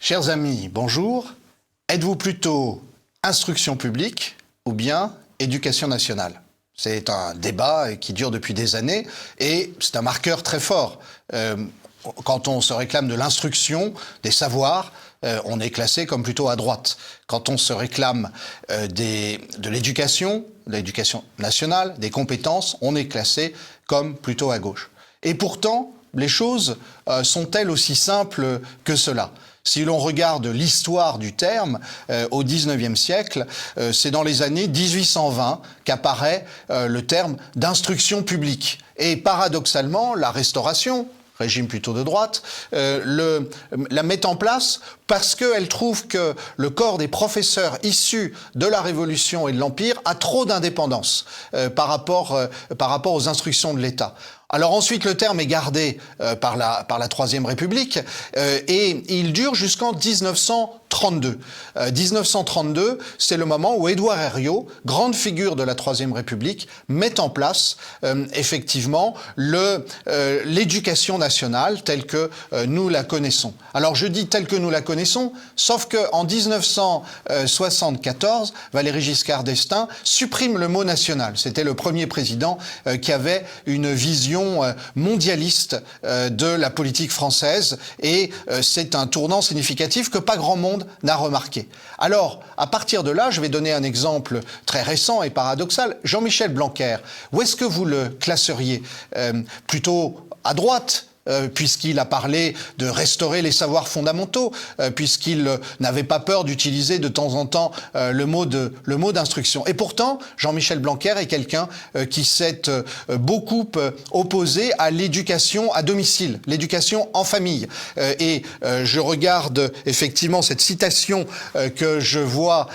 Chers amis, bonjour. Êtes-vous plutôt instruction publique ou bien éducation nationale? C'est un débat qui dure depuis des années et c'est un marqueur très fort. Quand on se réclame de l'instruction, des savoirs, on est classé comme plutôt à droite. Quand on se réclame de l'éducation nationale, des compétences, on est classé comme plutôt à gauche. Et pourtant, les choses sont-elles aussi simples que cela ? Si l'on regarde l'histoire du terme, au XIXe siècle, c'est dans les années 1820 qu'apparaît le terme d'instruction publique. Et paradoxalement, la Restauration, régime plutôt de droite, la met en place parce qu'elle trouve que le corps des professeurs issus de la Révolution et de l'Empire a trop d'indépendance par rapport aux instructions de l'État. Alors ensuite, le terme est gardé par la Troisième République et il dure jusqu'en 1932. 1932, c'est le moment où Édouard Herriot, grande figure de la Troisième République, met en place effectivement l'éducation nationale telle que nous la connaissons. Alors je dis telle que nous la connaissons, sauf qu'en 1974, Valéry Giscard d'Estaing supprime le mot national. C'était le premier président qui avait une vision mondialiste de la politique française et c'est un tournant significatif que pas grand monde n'a remarqué. Alors, à partir de là, je vais donner un exemple très récent et paradoxal. Jean-Michel Blanquer, où est-ce que vous le classeriez? Plutôt à droite, puisqu'il a parlé de restaurer les savoirs fondamentaux, puisqu'il n'avait pas peur d'utiliser de temps en temps le mot d'instruction. Et pourtant, Jean-Michel Blanquer est quelqu'un qui s'est beaucoup opposé à l'éducation à domicile, l'éducation en famille. Et je regarde effectivement cette citation que je vois,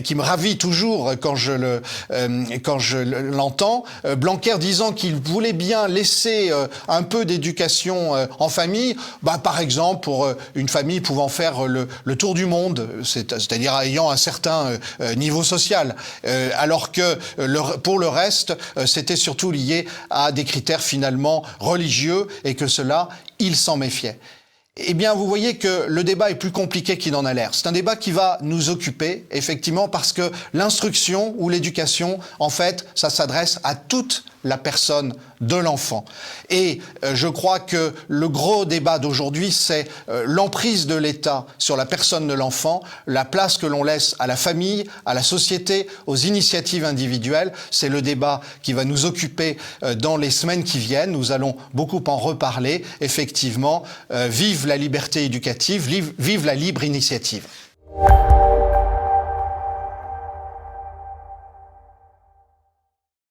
qui me ravit toujours quand je l'entends. Blanquer disant qu'il voulait bien laisser un peu d'éducation en famille, par exemple pour une famille pouvant faire le tour du monde, c'est-à-dire ayant un certain niveau social, alors que pour le reste, c'était surtout lié à des critères finalement religieux et que cela, il s'en méfiait. Eh bien, vous voyez que le débat est plus compliqué qu'il n'en a l'air. C'est un débat qui va nous occuper, effectivement, parce que l'instruction ou l'éducation, en fait, ça s'adresse à toute la personne de l'enfant. Et je crois que le gros débat d'aujourd'hui, c'est l'emprise de l'État sur la personne de l'enfant, la place que l'on laisse à la famille, à la société, aux initiatives individuelles. C'est le débat qui va nous occuper dans les semaines qui viennent. Nous allons beaucoup en reparler. Effectivement, vive la liberté éducative, vive la libre initiative.